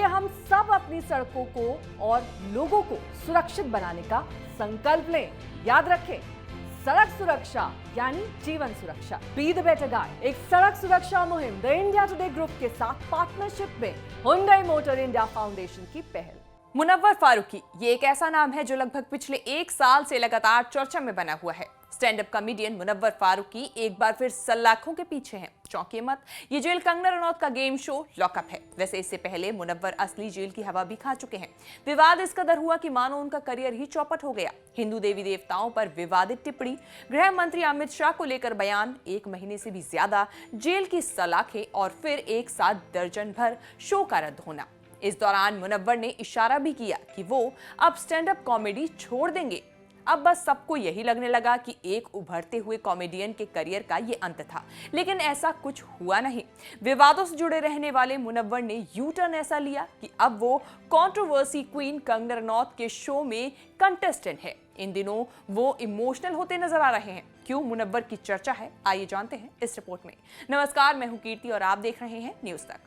हम सब अपनी सड़कों को और लोगों को सुरक्षित बनाने का संकल्प लें। याद रखें, सड़क सुरक्षा यानी जीवन सुरक्षा। बी द बेटर गाइड एक सड़क सुरक्षा मुहिम द इंडिया टुडे ग्रुप के साथ पार्टनरशिप में हुंडई मोटर इंडिया फाउंडेशन की पहल। मुनव्वर फारूकी ये एक ऐसा नाम है जो लगभग पिछले 1 साल से लगातार चर्चा में बना हुआ है। Stand up comedian Munawar Faruqui एक बार फिर सलाखों के पीछे हैं। चौंकिए मत, ये जेल कंगना रनौत का गेम शो लॉकअप है। वैसे इससे पहले मुनव्वर असली जेल की हवा भी खा चुके हैं। विवाद इस कदर हुआ कि मानो उनका करियर ही चौपट हो गया। हिंदू देवी देवताओं पर विवादित टिप्पणी, गृह मंत्री अमित शाह को लेकर बयान, 1 महीने से भी ज्यादा जेल की सलाखें और फिर एक साथ दर्जन भर शो का रद्द होना। इस दौरान मुनव्वर ने इशारा भी किया कि वो अब स्टैंड अप कॉमेडी छोड़ देंगे। अब बस सबको यही लगने लगा कि एक उभरते हुए कॉमेडियन के करियर का ये अंत था, लेकिन ऐसा कुछ हुआ नहीं। विवादों से जुड़े रहने वाले मुनव्वर ने यू टर्न ऐसा लिया कि अब वो कंट्रोवर्सी क्वीन कंगना रनौत के शो में कंटेस्टेंट है। इन दिनों वो इमोशनल होते नजर आ रहे हैं। क्यों मुनव्वर की चर्चा है, आइए जानते हैं इस रिपोर्ट में। नमस्कार, मैं हूं कीर्ति और आप देख रहे हैं न्यूज तक।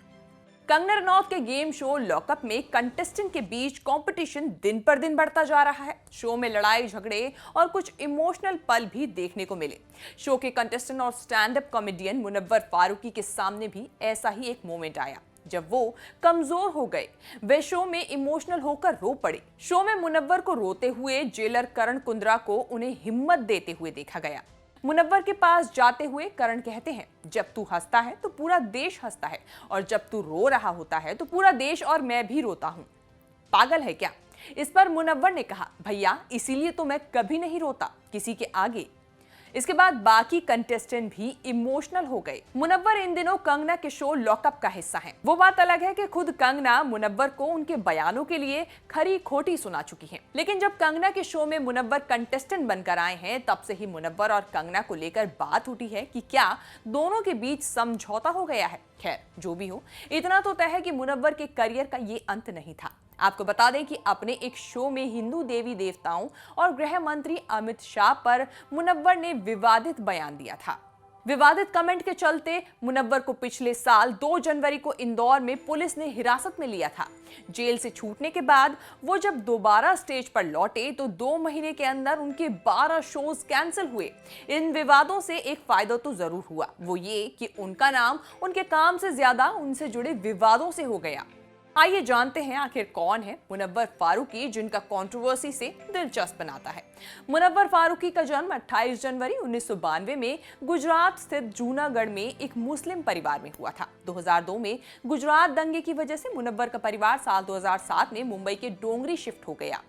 कंगना रनौत के गेम शो लॉकअप में कंटेस्टेंट के बीच कंपटीशन दिन पर दिन बढ़ता जा रहा है। शो में लड़ाई झगड़े और कुछ इमोशनल पल भी देखने को मिले। शो के कंटेस्टेंट और stand up comedian Munawar Faruqui के सामने भी ऐसा ही एक मोमेंट आया जब वो कमजोर हो गए। वे शो में इमोशनल होकर रो पड़े। शो में मुनव्वर को रोते हुए जेलर करण कुंद्रा को उन्हें हिम्मत देते हुए देखा गया। मुनव्वर के पास जाते हुए करण कहते हैं, जब तू हंसता है तो पूरा देश हंसता है और जब तू रो रहा होता है तो पूरा देश और मैं भी रोता हूं। पागल है क्या? इस पर मुनव्वर ने कहा, भैया इसीलिए तो मैं कभी नहीं रोता किसी के आगे। इसके बाद बाकी कंटेस्टेंट भी इमोशनल हो गए। मुनव्वर इन दिनों कंगना के शो लॉकअप का हिस्सा हैं। वो बात अलग है कि खुद कंगना मुनव्वर को उनके बयानों के लिए खरी खोटी सुना चुकी हैं। लेकिन जब कंगना के शो में मुनव्वर कंटेस्टेंट बनकर आए हैं, तब से ही मुनव्वर और कंगना को लेकर बात उठी है कि क्या दोनों के बीच समझौता हो गया है। खैर जो भी हो, इतना तो तय है कि मुनव्वर के करियर का ये अंत नहीं था। आपको बता दें कि अपने एक शो में हिंदू देवी देवताओं और गृह मंत्री अमित शाह पर मुनव्वर ने विवादित बयान दिया था। विवादित कमेंट के चलते मुनव्वर को पिछले साल 2 जनवरी को इंदौर में पुलिस ने हिरासत में लिया था। जेल से छूटने के बाद वो जब दोबारा स्टेज पर लौटे तो 2 महीने के अंदर उनके 12 शोज कैंसिल हुए। इन विवादों से एक फायदा तो जरूर हुआ, वो ये कि उनका नाम उनके काम से ज्यादा उनसे जुड़े विवादों से हो गया। आइए जानते हैं आखिर कौन है मुनव्वर फारूकी, जिनका कंट्रोवर्सी से दिलचस्प बनाता है। मुनव्वर फारूकी का जन्म 28 जनवरी 1992 में गुजरात स्थित जूनागढ़ में एक मुस्लिम परिवार में हुआ था। 2002 में गुजरात दंगे की वजह से मुनव्वर का परिवार साल 2007 में मुंबई के डोंगरी शिफ्ट हो गया।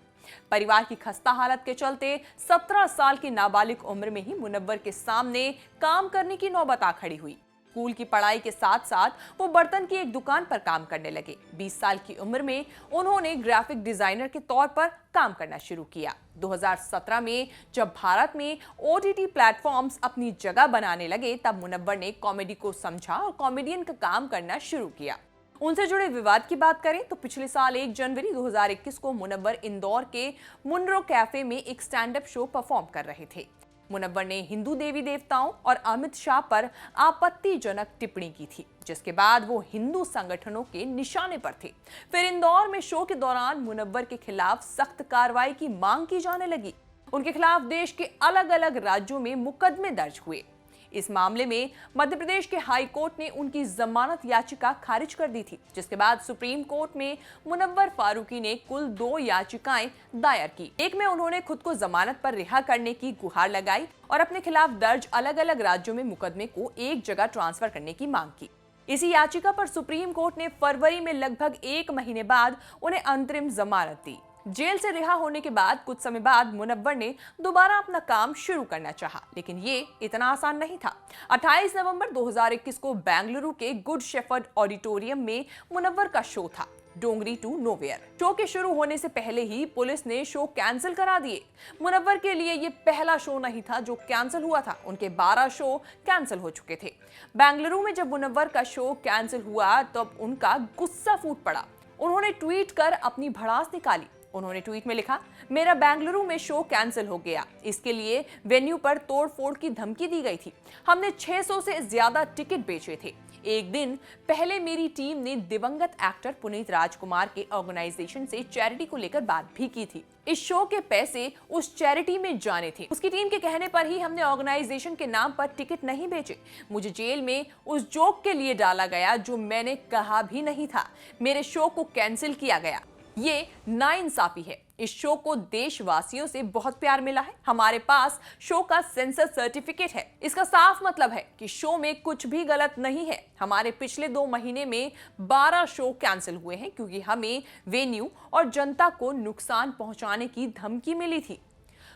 परिवार की खस्ता हालत के चलते 17 साल की नाबालिग उम्र में ही मुनव्वर के सामने काम करने की नौबत आ खड़ी हुई। स्कूल की पढ़ाई के साथ साथ वो बर्तन की एक दुकान पर काम करने लगे। 20 साल की उम्र में उन्होंने ग्राफिक डिजाइनर के तौर पर काम करना शुरू किया। 2017 में जब भारत में OTT प्लेटफॉर्म्स अपनी जगह बनाने लगे, तब मुनव्वर ने कॉमेडी को समझा और कॉमेडियन का काम करना शुरू किया। उनसे जुड़े विवाद की बात करें तो पिछले साल 1 जनवरी 2021 को मुनव्वर इंदौर के मुनरो कैफे में एक स्टैंड अप शो परफॉर्म कर रहे थे। मुनव्वर ने हिंदू देवी देवताओं और अमित शाह पर आपत्तिजनक टिप्पणी की थी, जिसके बाद वो हिंदू संगठनों के निशाने पर थे। फिर इंदौर में शो के दौरान मुनव्वर के खिलाफ सख्त कार्रवाई की मांग की जाने लगी। उनके खिलाफ देश के अलग अलग राज्यों में मुकदमे दर्ज हुए। इस मामले में मध्य प्रदेश के हाई कोर्ट ने उनकी जमानत याचिका खारिज कर दी थी, जिसके बाद सुप्रीम कोर्ट में मुनव्वर फारूकी ने कुल 2 याचिकाएं दायर की। एक में उन्होंने खुद को जमानत पर रिहा करने की गुहार लगाई और अपने खिलाफ दर्ज अलग अलग राज्यों में मुकदमे को एक जगह ट्रांसफर करने की मांग की। इसी याचिका पर सुप्रीम कोर्ट ने फरवरी में लगभग 1 महीने बाद उन्हें अंतरिम जमानत दी। जेल से रिहा होने के बाद कुछ समय बाद मुनव्वर ने दोबारा अपना काम शुरू करना चाहा, लेकिन ये इतना आसान नहीं था। 28 नवंबर 2021 को बेंगलुरु के गुड शेफर्ड ऑडिटोरियम में मुनव्वर का शो था, डोंगरी टू नोवेयर। शो के शुरू होने से पहले ही पुलिस ने शो कैंसिल करा दिए। मुनव्वर के लिए ये पहला शो नहीं था जो कैंसिल हुआ था, उनके 12 शो कैंसिल हो चुके थे। बेंगलुरु में जब मुनव्वर का शो कैंसिल हुआ तब उनका गुस्सा फूट पड़ा। उन्होंने ट्वीट कर अपनी भड़ास निकाली। उन्होंने ट्वीट में लिखा, मेरा बेंगलुरु में शो कैंसिल हो गया, इसके लिए वेन्यू पर तोड़फोड़ की धमकी दी गई थी। हमने 600 से ज्यादा टिकट बेचे थे। एक दिन पहले मेरी टीम ने दिवंगत एक्टर पुनीत राजकुमार के ऑर्गेनाइजेशन से चैरिटी को लेकर बात भी की थी। इस शो के पैसे उस चैरिटी में जाने थे। उसकी टीम के कहने पर ही हमने ऑर्गेनाइजेशन के नाम पर टिकट नहीं बेचे। मुझे जेल में उस जोक के लिए डाला गया जो मैंने कहा भी नहीं था। मेरे शो को कैंसिल किया गया। ये नाइंसाफी है। इस शो को देशवासियों से बहुत प्यार मिला है। हमारे पास शो का सेंसर सर्टिफिकेट है। इसका साफ मतलब है कि शो में कुछ भी गलत नहीं है। हमारे पिछले 2 महीने में 12 शो कैंसिल हुए हैं क्योंकि हमें वेन्यू और जनता को नुकसान पहुंचाने की धमकी मिली थी।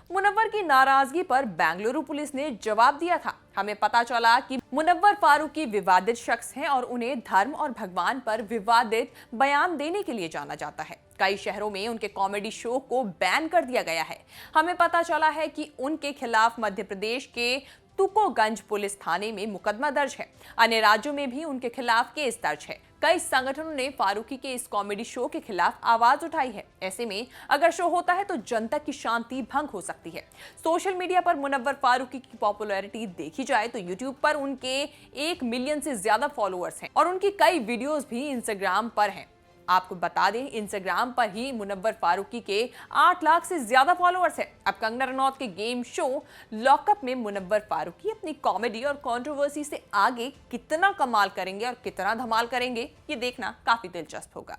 मुनव्वर की नाराजगी पर बेंगलुरु पुलिस ने जवाब दिया था। हमें पता चला कि मुनव्वर फारूकी विवादित शख्स हैं और उन्हें धर्म और भगवान पर विवादित बयान देने के लिए जाना जाता है। कई शहरों में उनके कॉमेडी शो को बैन कर दिया गया है। हमें पता चला है कि उनके खिलाफ मध्य प्रदेश के तुकोगंज पुलिस थाने में मुकदमा दर्ज है। अन्य राज्यों में भी उनके खिलाफ केस दर्ज है। कई संगठनों ने फारूकी के इस कॉमेडी शो के खिलाफ आवाज उठाई है। ऐसे में अगर शो होता है तो जनता की शांति भंग हो सकती है। सोशल मीडिया पर मुनव्वर फारूकी की पॉपुलैरिटी देखी जाए तो यूट्यूब पर उनके 1 मिलियन से ज्यादा फॉलोअर्स हैं और उनकी कई वीडियोस भी इंस्टाग्राम पर हैं। आपको बता दें, इंस्टाग्राम पर ही मुनव्वर फारूकी के 8 लाख से ज्यादा फॉलोअर्स हैं। अब कंगना रनौत के गेम शो लॉकअप में मुनव्वर फारूकी अपनी कॉमेडी और कंट्रोवर्सी से आगे कितना कमाल करेंगे और कितना धमाल करेंगे, ये देखना काफी दिलचस्प होगा।